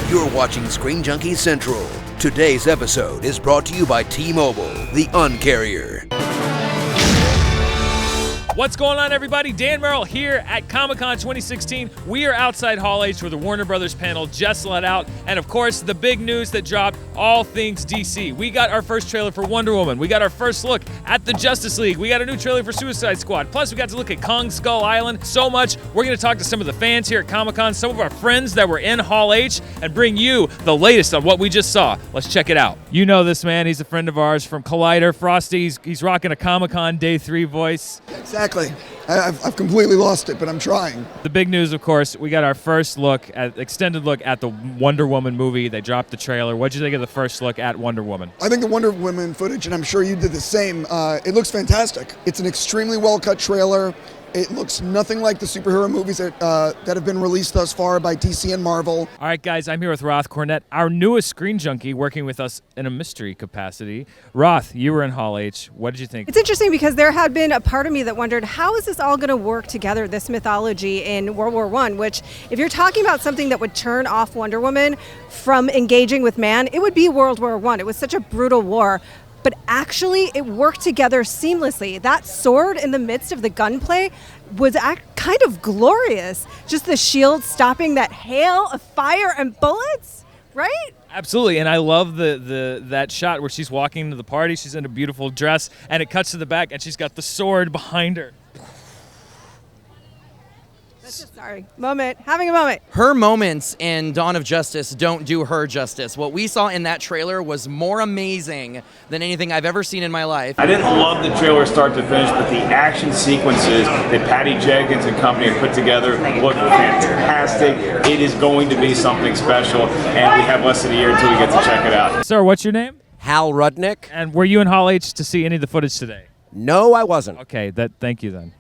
You're watching Screen Junkie Central. Today's episode is brought to you by T-Mobile, the Un-carrier. What's going on, everybody? Dan Merrill here at Comic-Con 2016. We are outside Hall H where the Warner Brothers panel just let out. And of course, the big news that dropped, all things DC. We got our first trailer for Wonder Woman. We got our first look at the Justice League. We got a new trailer for Suicide Squad. Plus, we got to look at Kong Skull Island. So much. We're going to talk to some of the fans here at Comic-Con, some of our friends that were in Hall H, and bring you the latest on what we just saw. Let's check it out. You know this man. He's a friend of ours from Collider. Frosty, he's rocking a Comic-Con Day 3 voice. Exactly. I've completely lost it, but I'm trying. The big news, of course, we got our first extended look at the Wonder Woman movie. They dropped the trailer. What'd you think of the first look at Wonder Woman? I think the Wonder Woman footage, and I'm sure you did the same, it looks fantastic. It's an extremely well-cut trailer. It looks nothing like the superhero movies that have been released thus far by DC and Marvel. All right, guys, I'm here with Roth Cornett, our newest Screen Junkie, working with us in a mystery capacity. Roth, you were in Hall H. What did you think? It's interesting because there had been a part of me that wondered, how is this all going to work together, this mythology in World War I, which, if you're talking about something that would turn off Wonder Woman from engaging with man, it would be World War I. It was such a brutal war. But actually, it worked together seamlessly. That sword in the midst of the gunplay was kind of glorious. Just the shield stopping that hail of fire and bullets, right? Absolutely, and I love that shot where she's walking to the party. She's in a beautiful dress, and it cuts to the back, and she's got the sword behind her. Having a moment. Her moments in Dawn of Justice don't do her justice. What we saw in that trailer was more amazing than anything I've ever seen in my life. I didn't love the trailer start to finish, but the action sequences that Patty Jenkins and company have put together look fantastic. It is going to be something special, and we have less than a year until we get to check it out. Sir, what's your name? Hal Rudnick. And were you in Hall H to see any of the footage today? No, I wasn't. Okay, thank you then.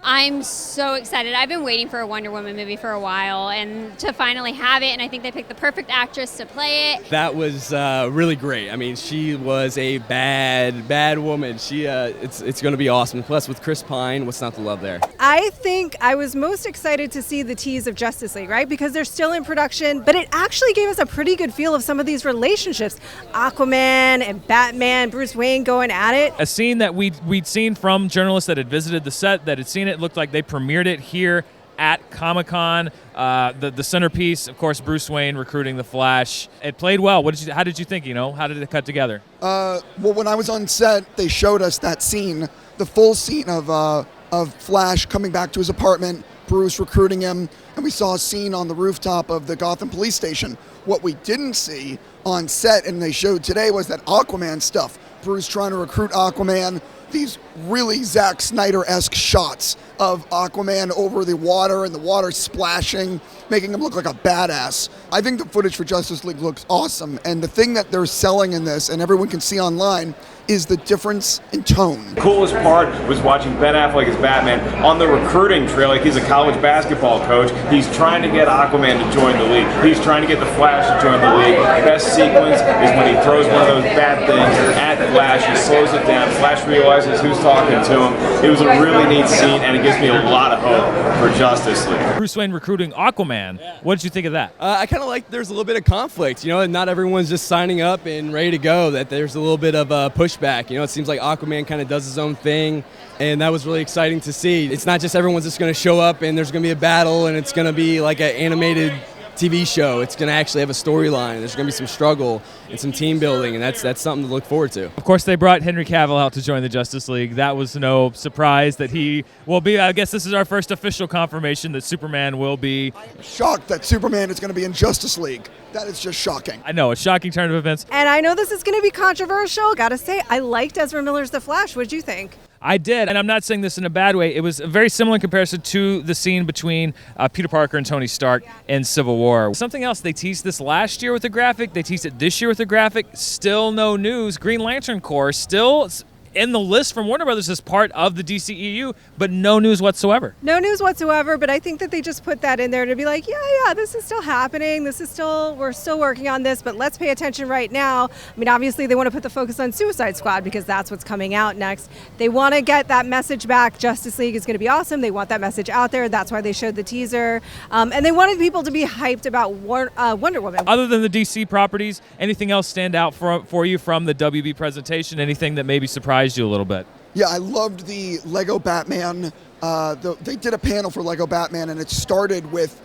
I'm so excited. I've been waiting for a Wonder Woman movie for a while, and to finally have it, and I think they picked the perfect actress to play it. That was really great. I mean, she was a bad woman. It's going to be awesome. Plus, with Chris Pine, what's not to love there? I think I was most excited to see the tease of Justice League, right? Because they're still in production, but it actually gave us a pretty good feel of some of these relationships. Aquaman and Batman, Bruce Wayne going at it. A scene that we'd seen from journalists that had visited the set, that had seen it. It looked like they premiered it here at Comic-Con. The centerpiece, of course, Bruce Wayne recruiting the Flash. It played well. How did you think? How did it cut together? Well, when I was on set, they showed us that scene, the full scene of Flash coming back to his apartment, Bruce recruiting him, and we saw a scene on the rooftop of the Gotham police station. What we didn't see on set, and they showed today, was that Aquaman stuff. Bruce trying to recruit Aquaman. These really Zack Snyder-esque shots of Aquaman over the water and the water splashing, making him look like a badass. I think the footage for Justice League looks awesome, and the thing that they're selling in this, and everyone can see online, is the difference in tone. The coolest part was watching Ben Affleck as Batman on the recruiting trail. Like, he's a college basketball coach. He's trying to get Aquaman to join the league. He's trying to get the Flash to join the league. The best sequence is when he throws one of those bad things at Flash. He slows it down. Flash realizes who's talking to him. It was a really neat scene, and it gives me a lot of hope for Justice League. Bruce Wayne recruiting Aquaman. What did you think of that? I kind of like there's a little bit of conflict, and not everyone's just signing up and ready to go, that there's a little bit of a pushback. It seems like Aquaman kind of does his own thing, and that was really exciting to see. It's not just everyone's just going to show up and there's going to be a battle and it's going to be like an animated TV show. It's going to actually have a storyline. There's going to be some struggle and some team building, and that's something to look forward to. Of course, they brought Henry Cavill out to join the Justice League. That was no surprise that he will be. I guess this is our first official confirmation that Superman will be. I'm shocked that Superman is going to be in Justice League. That is just shocking. I know, a shocking turn of events. And I know this is going to be controversial. Gotta say, I liked Ezra Miller's The Flash. What'd you think? I did, and I'm not saying this in a bad way. It was very similar in comparison to the scene between Peter Parker and Tony Stark in Civil War. Something else, they teased this last year with a graphic. They teased it this year with a graphic. Still no news. Green Lantern Corps still in the list from Warner Brothers as part of the DCEU, but no news whatsoever. No news whatsoever, but I think that they just put that in there to be like, yeah, this is still happening. We're still working on this, but let's pay attention right now. I mean, obviously they want to put the focus on Suicide Squad because that's what's coming out next. They want to get that message back. Justice League is going to be awesome. They want that message out there. That's why they showed the teaser. And they wanted people to be hyped about Wonder Woman. Other than the DC properties, anything else stand out for you from the WB presentation? Anything that maybe surprised you a little bit? Yeah, I loved the Lego Batman. They did a panel for Lego Batman, and it started with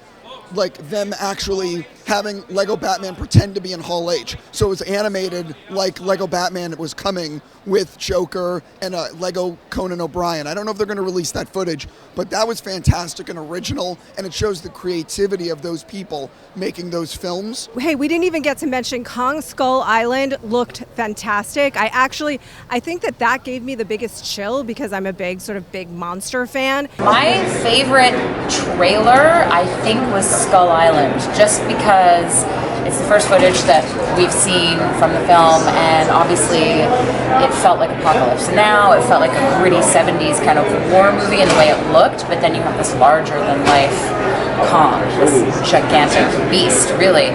like them actually having Lego Batman pretend to be in Hall H. So it was animated like Lego Batman was coming with Joker and Lego Conan O'Brien. I don't know if they're going to release that footage, but that was fantastic and original, and it shows the creativity of those people making those films. Hey, we didn't even get to mention Kong Skull Island looked fantastic. I think that gave me the biggest chill because I'm a big monster fan. My favorite trailer, I think, was Skull Island, just because it's the first footage that we've seen from the film, and obviously it felt like Apocalypse Now. It felt like a gritty 70s kind of war movie in the way it looked, but then you have this larger-than-life Kong, this gigantic beast, really.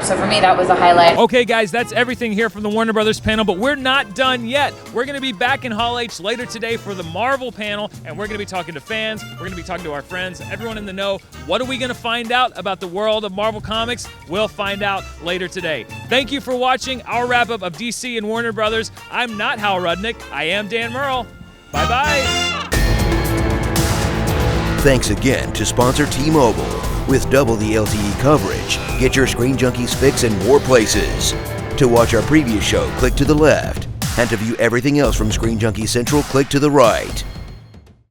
So for me, that was a highlight. Okay, guys, that's everything here from the Warner Brothers panel, but we're not done yet. We're going to be back in Hall H later today for the Marvel panel, and we're going to be talking to fans. We're going to be talking to our friends, everyone in the know. What are we going to find out about the world of Marvel Comics? We'll find out later today. Thank you for watching our wrap-up of DC and Warner Brothers. I'm not Hal Rudnick. I am Dan Murrell. Bye-bye. Thanks again to sponsor T-Mobile. With double the LTE coverage, get your Screen Junkies fix in more places. To watch our previous show, click to the left. And to view everything else from Screen Junkies Central, click to the right.